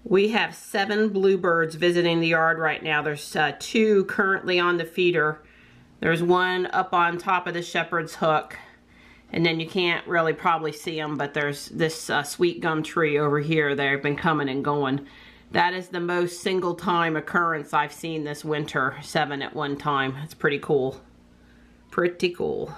We have 7 bluebirds visiting the yard right now. There's 2 currently on the feeder. There's one up on top of the shepherd's hook. And then you can't really probably see them, but there's this sweet gum tree over here. They've been coming and going. That is the most single time occurrence I've seen this winter. 7 at one time. It's pretty cool. Pretty cool.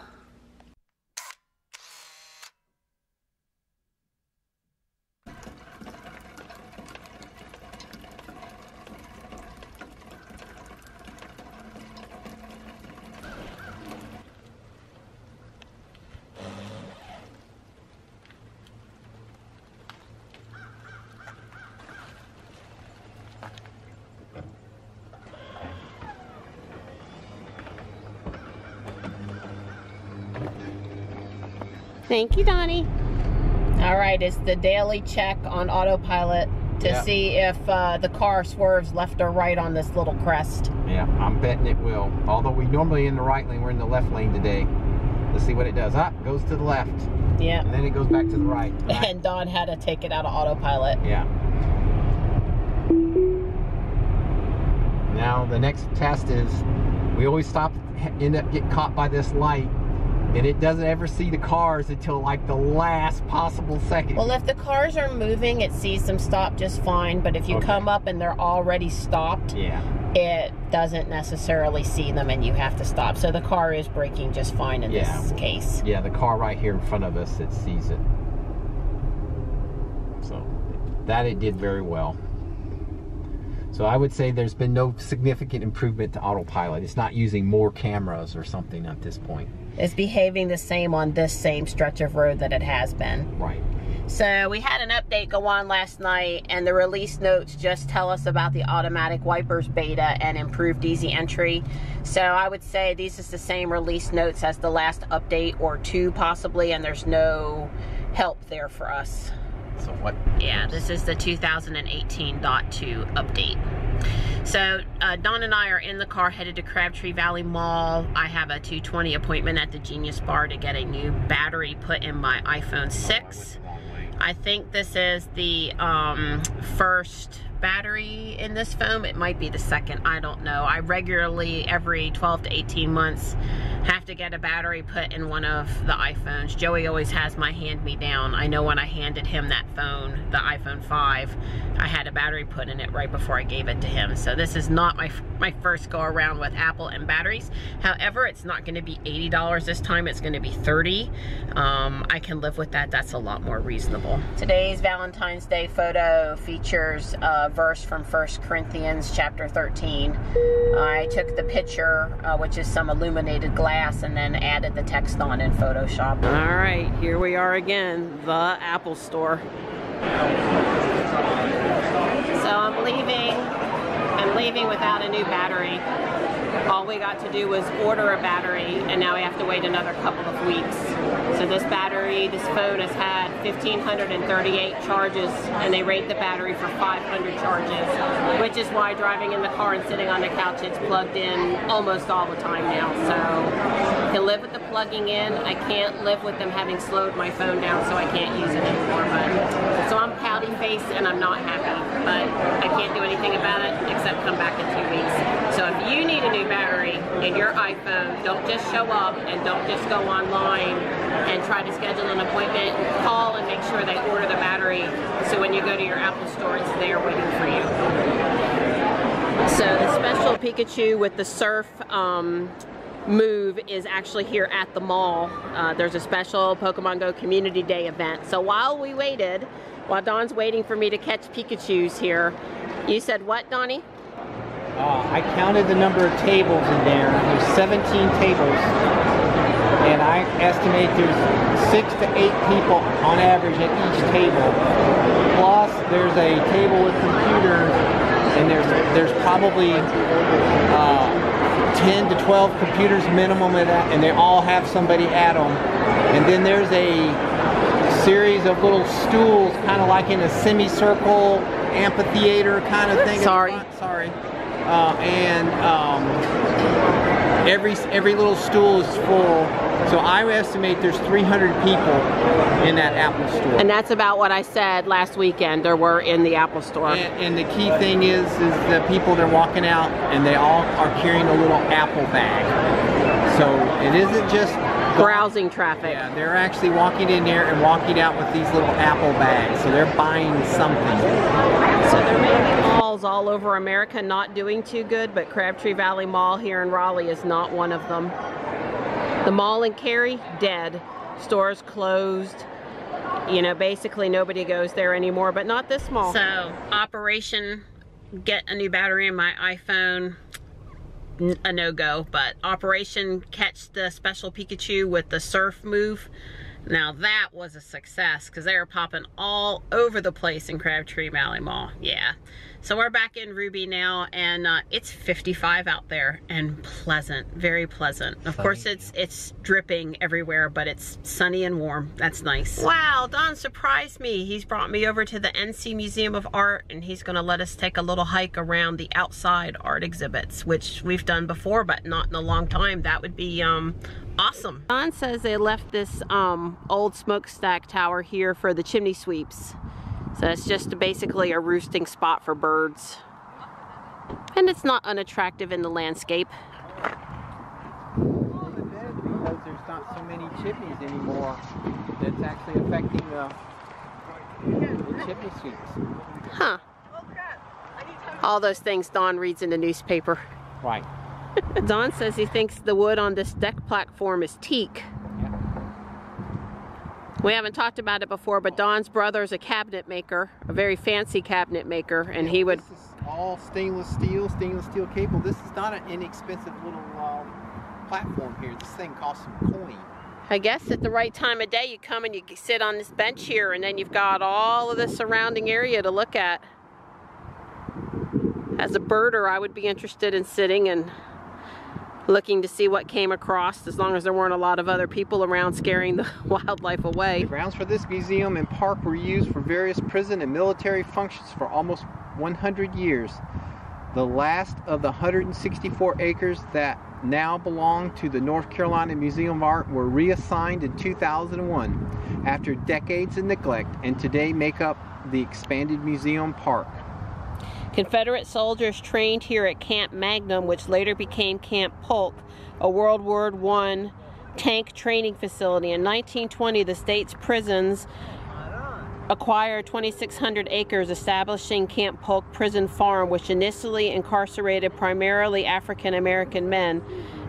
Thank you, Donnie. All right, it's the daily check on autopilot to see if the car swerves left or right on this little crest. Yeah, I'm betting it will. Although we normally in the right lane, we're in the left lane today. Let's see what it does. Ah, goes to the left. Yeah. And then it goes back to the right. And Don had to take it out of autopilot. Yeah. Now the next test is we always stop, end up get caught by this light. And it doesn't ever see the cars until like the last possible second. Well, if the cars are moving, it sees them stop just fine. But if you come up and they're already stopped, it doesn't necessarily see them and you have to stop. So the car is braking just fine in this case. Yeah, the car right here in front of us, it sees it. So that it did very well. So I would say there's been no significant improvement to autopilot. It's not using more cameras or something at this point. It's behaving the same on this same stretch of road that it has been. Right. So we had an update go on last night, and the release notes just tell us about the automatic wipers beta and improved easy entry. So I would say these is the same release notes as the last update or 2 possibly, and there's no help there for us. So what? Yeah, this is the 2018.2 update. So Don and I are in the car headed to Crabtree Valley Mall. I have a 2:20 appointment at the Genius Bar to get a new battery put in my iPhone 6. I think this is the first battery in this phone. It might be the second, I don't know. I regularly, every 12 to 18 months, have to get a battery put in one of the iPhones. Joey always has my hand-me-down. I know when I handed him that phone, the iPhone 5, I had a battery put in it right before I gave it to him. So this is not my first go around with Apple and batteries. However, it's not going to be $80 this time. It's going to be $30. I can live with that. That's a lot more reasonable. Today's Valentine's Day photo features a verse from 1 Corinthians chapter 13. I took the picture, which is some illuminated glass, and then added the text on in Photoshop. All right, here we are again, the Apple store. So I'm leaving without a new battery. All we got to do was order a battery, and now we have to wait another couple of weeks. So this battery, this phone has had 1,538 charges, and they rate the battery for 500 charges, which is why driving in the car and sitting on the couch, it's plugged in almost all the time now. So I can live with the plugging in. I can't live with them having slowed my phone down, so I can't use it anymore. But so I'm pouty faced and I'm not happy, but I can't do anything about it except come back in 2 weeks. So if you need a new battery in your iPhone, don't just show up and don't just go online and try to schedule an appointment. Call and make sure they order the battery, so when you go to your Apple store, it's there waiting for you. So the special Pikachu with the surf move is actually here at the mall. There's a special Pokemon Go Community Day event. So while Don's waiting for me to catch Pikachus here, you said what, Donnie? I counted the number of tables in there. There's 17 tables, and I estimate there's 6 to 8 people on average at each table. Plus, there's a table with computers, and there's probably 10 to 12 computers minimum at that, and they all have somebody at them. And then there's a series of little stools, kind of like in a semicircle amphitheater kind of thing. Sorry. Every little stool is full So I estimate there's 300 people in that Apple store. And that's about what I said last weekend there were in the Apple store. And the key thing is the people, they're walking out and they all are carrying a little Apple bag. So it isn't just browsing traffic. Yeah, they're actually walking in there and walking out with these little Apple bags. So they're buying something. So there may be malls all over America not doing too good, but Crabtree Valley Mall here in Raleigh is not one of them. The mall in Cary, dead. Stores closed. You know, basically nobody goes there anymore, but not this mall. So, Operation Get a New Battery in My iPhone, a no-go, but Operation Catch the Special Pikachu with the surf move, now that was a success because they were popping all over the place in Crabtree Valley Mall. Yeah, so we're back in Ruby now, and it's 55 out there and pleasant, very pleasant. Of course it's dripping everywhere, but it's sunny and warm. That's nice. Wow, Don surprised me. He's brought me over to the NC Museum of Art, and he's gonna let us take a little hike around the outside art exhibits, which we've done before, but not in a long time. That would be awesome. Don says they left this old smokestack tower here for the chimney sweeps. So it's just basically a roosting spot for birds. And it's not unattractive in the landscape. Because there's not so many chimneys anymore, that's actually affecting the chimney sweeps. Huh. All those things Don reads in the newspaper. Right. Don says he thinks the wood on this deck platform is teak. Yeah. We haven't talked about it before, but Don's brother's a cabinet maker, a very fancy cabinet maker, and he would... This is all stainless steel cable. This is not an inexpensive little platform here. This thing costs some coin. I guess at the right time of day you come and you sit on this bench here, and then you've got all of the surrounding area to look at. As a birder, I would be interested in sitting and looking to see what came across, as long as there weren't a lot of other people around scaring the wildlife away. The grounds for this museum and park were used for various prison and military functions for almost 100 years. The last of the 164 acres that now belong to the North Carolina Museum of Art were reassigned in 2001 after decades of neglect, and today make up the expanded museum park. Confederate soldiers trained here at Camp Magnum, which later became Camp Polk, a World War I tank training facility. In 1920, the state's prisons acquired 2,600 acres, establishing Camp Polk Prison Farm, which initially incarcerated primarily African-American men.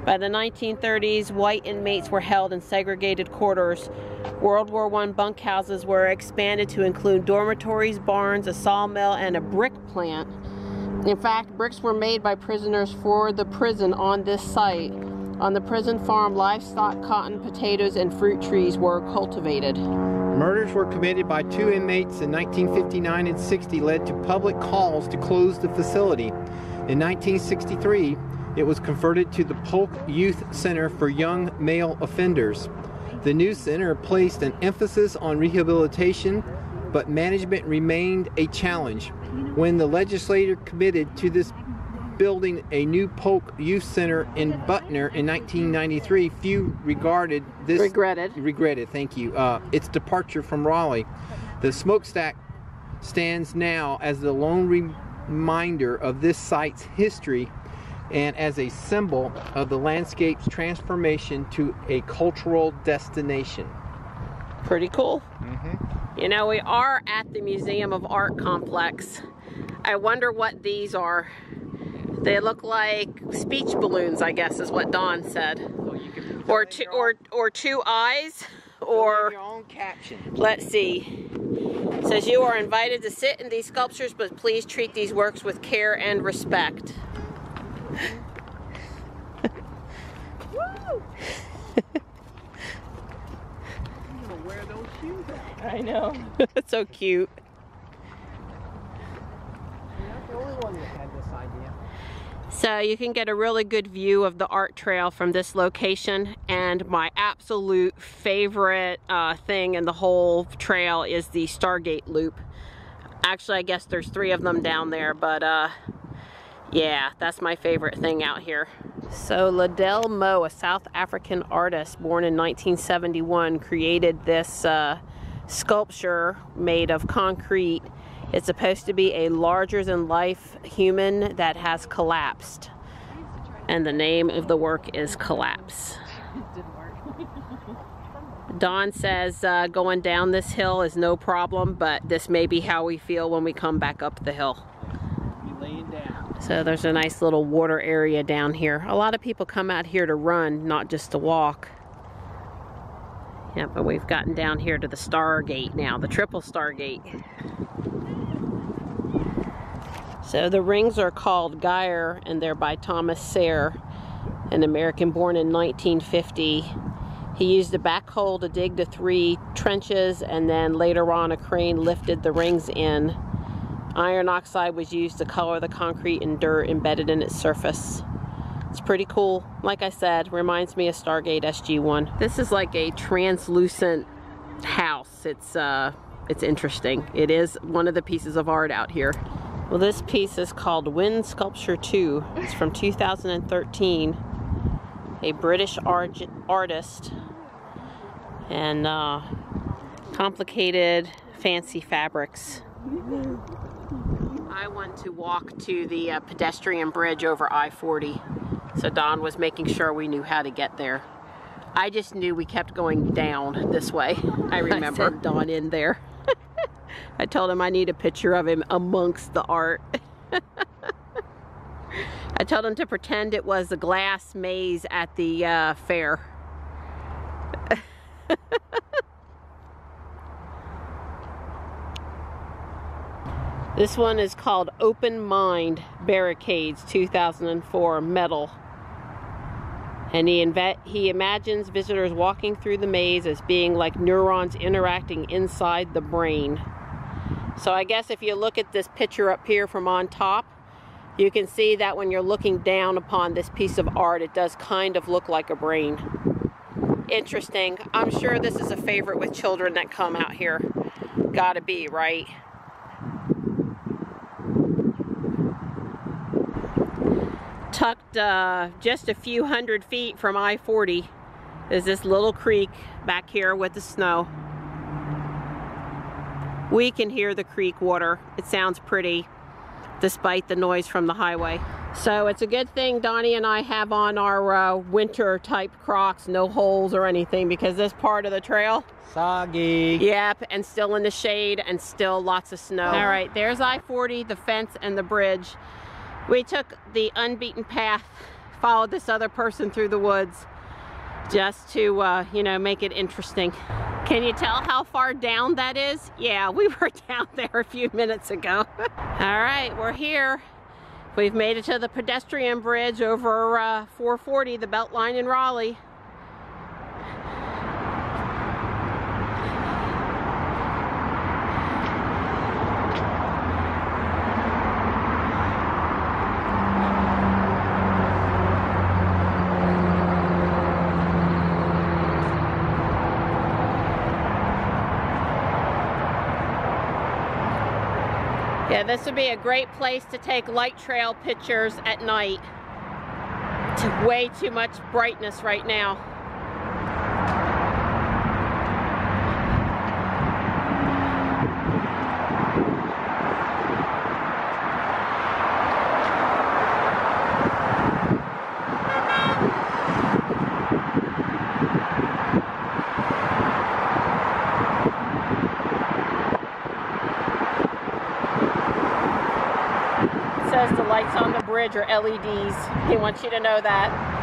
By the 1930s, white inmates were held in segregated quarters. World War I bunkhouses were expanded to include dormitories, barns, a sawmill, and a brick plant. In fact, bricks were made by prisoners for the prison on this site. On the prison farm, livestock, cotton, potatoes, and fruit trees were cultivated. Murders were committed by 2 inmates in 1959 and 60, led to public calls to close the facility. In 1963, it was converted to the Polk Youth Center for young male offenders. The new center placed an emphasis on rehabilitation, but management remained a challenge. When the legislature committed to this building a new Polk Youth Center in Butner in 1993, few regarded this... Regretted, thank you. Its departure from Raleigh. The smokestack stands now as the lone reminder of this site's history and as a symbol of the landscape's transformation to a cultural destination. Pretty cool. Mm-hmm. You know, we are at the Museum of Art complex. I wonder what these are. They look like speech balloons, I guess is what Don said. Or two eyes, or your own caption. Let's see. It says you are invited to sit in these sculptures, but please treat these works with care and respect. Woo! I'm gonna wear those shoes out. I know. It's so cute. You're not the only one that had this idea. So you can get a really good view of the art trail from this location, and my absolute favorite thing in the whole trail is the Stargate loop. Actually, I guess there's 3 of them down there, but yeah, that's my favorite thing out here. So Liddell Moe, a South African artist born in 1971, created this sculpture made of concrete. It's supposed to be a larger-than-life human that has collapsed. And the name of the work is Collapse. Dawn says going down this hill is no problem, but this may be how we feel when we come back up the hill. Laying down. So there's a nice little water area down here. A lot of people come out here to run, not just to walk. Yeah, but we've gotten down here to the Stargate now, the triple Stargate. So the rings are called Geyer, and they're by Thomas Sayre, an American born in 1950. He used a backhoe to dig the 3 trenches, and then later on a crane lifted the rings in. Iron oxide was used to color the concrete and dirt embedded in its surface. It's pretty cool. Like I said, reminds me of Stargate SG-1. This is like a translucent house. It's interesting. It is one of the pieces of art out here. Well, this piece is called Wind Sculpture 2. It's from 2013. A British artist. And complicated, fancy fabrics. I want to walk to the pedestrian bridge over I-40. So Don was making sure we knew how to get there. I just knew we kept going down this way. I remember. I sent Don in there. I told him I need a picture of him amongst the art. I told him to pretend it was a glass maze at the fair. This one is called Open Mind Barricades 2004 metal. And he imagines visitors walking through the maze as being like neurons interacting inside the brain. So I guess if you look at this picture up here from on top, you can see that when you're looking down upon this piece of art, it does kind of look like a brain. Interesting. I'm sure this is a favorite with children that come out here. Gotta be, right? Tucked just a few hundred feet from I-40 is this little creek back here with the snow. We can hear the creek water. It sounds pretty despite the noise from the highway. So it's a good thing Donnie and I have on our winter type Crocs, no holes or anything, because this part of the trail, soggy. Yep, and still in the shade and still lots of snow. All right, there's I-40, the fence and the bridge. We took the unbeaten path, followed this other person through the woods just to, you know, make it interesting. Can you tell how far down that is? Yeah, we were down there a few minutes ago. All right, we're here. We've made it to the pedestrian bridge over 440, the Beltline in Raleigh. Yeah, this would be a great place to take light trail pictures at night. It's way too much brightness right now. Says the lights on the bridge are LEDs. He wants you to know that.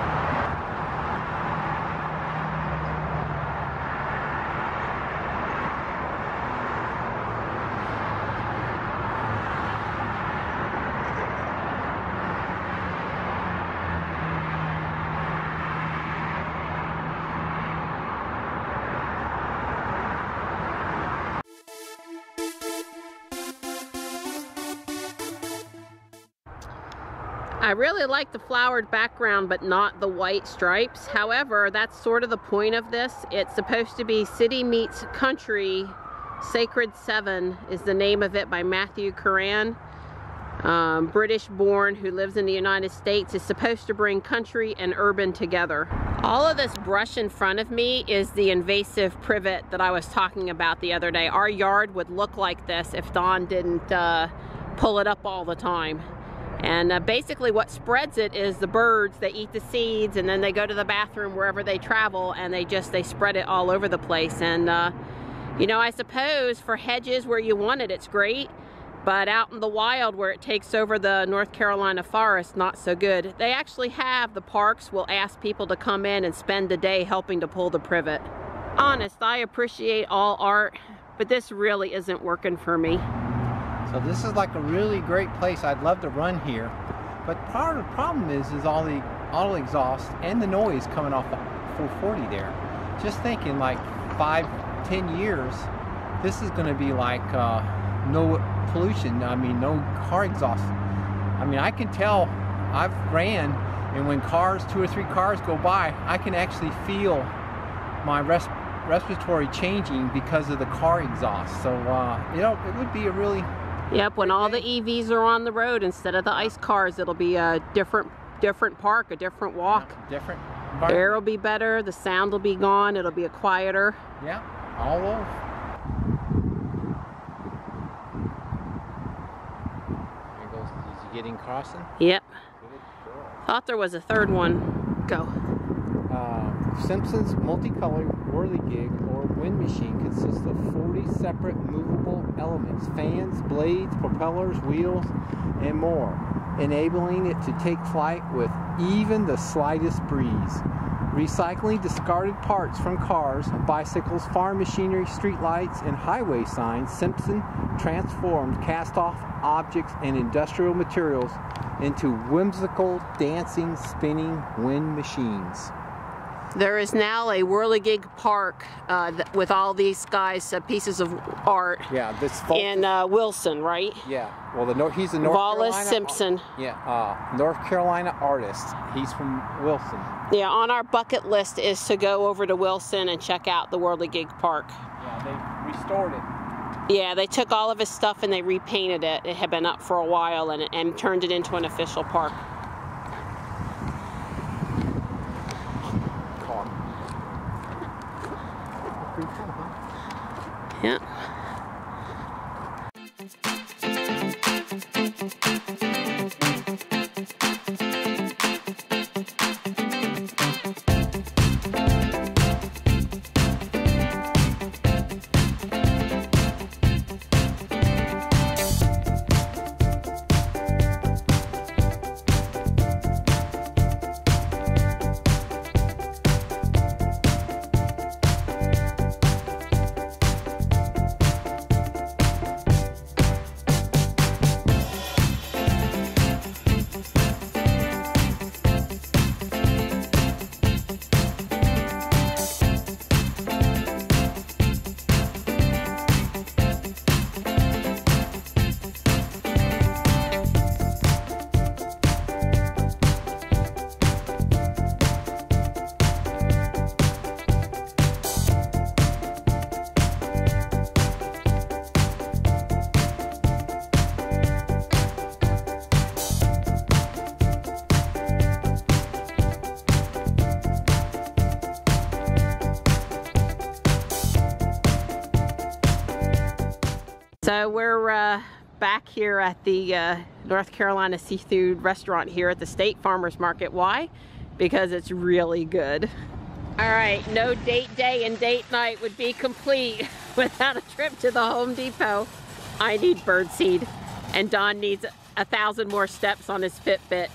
I really like the flowered background, but not the white stripes. However, that's sort of the point of this. It's supposed to be City Meets Country. Sacred 7 is the name of it by Matthew Curran. British born who lives in the United States, is supposed to bring country and urban together. All of this brush in front of me is the invasive privet that I was talking about the other day. Our yard would look like this if Dawn didn't pull it up all the time. And basically what spreads it is the birds. They eat the seeds and then they go to the bathroom wherever they travel, and they spread it all over the place. And you know, I suppose for hedges where you want it, it's great. But out in the wild where it takes over the North Carolina forest, not so good. They actually have, the parks will ask people to come in and spend the day helping to pull the privet. Honest, I appreciate all art, but this really isn't working for me. So this is like a really great place. I'd love to run here. But part of the problem is all the auto exhaust and the noise coming off the 440 there. Just thinking like 5-10 years, this is going to be like no pollution. I mean, no car exhaust. I mean, I can tell. I've ran, and when cars, 2 or 3 cars go by, I can actually feel my respiratory changing because of the car exhaust. So you know, it would be a really when all the EVs are on the road instead of the ICE cars, it'll be a different park, a different walk. Different air will be better, the sound will be gone, it'll be a quieter. Yeah, all over. Getting crossing? Yep. Thought there was a third one. Go. Simpson's multicolored whirligig or wind machine consists of 40 separate movable elements, fans, blades, propellers, wheels, and more, enabling it to take flight with even the slightest breeze. Recycling discarded parts from cars, bicycles, farm machinery, street lights, and highway signs, Simpson transformed cast-off objects and industrial materials into whimsical, dancing, spinning wind machines. There is now a whirligig park with all these guys' pieces of art. Yeah, this in Wilson, right? Yeah. Well, he's a North Wallace Carolina Simpson. North Carolina artist. He's from Wilson. Yeah, on our bucket list is to go over to Wilson and check out the whirligig park. Yeah, they restored it. Yeah, they took all of his stuff and they repainted it. It had been up for a while and turned it into an official park. Pretty cool, huh? Yeah. So we're back here at the North Carolina Seafood Restaurant here at the State Farmers Market. Why? Because it's really good. All right, no date day and date night would be complete without a trip to the Home Depot. I need birdseed, and Don needs 1,000 more steps on his Fitbit.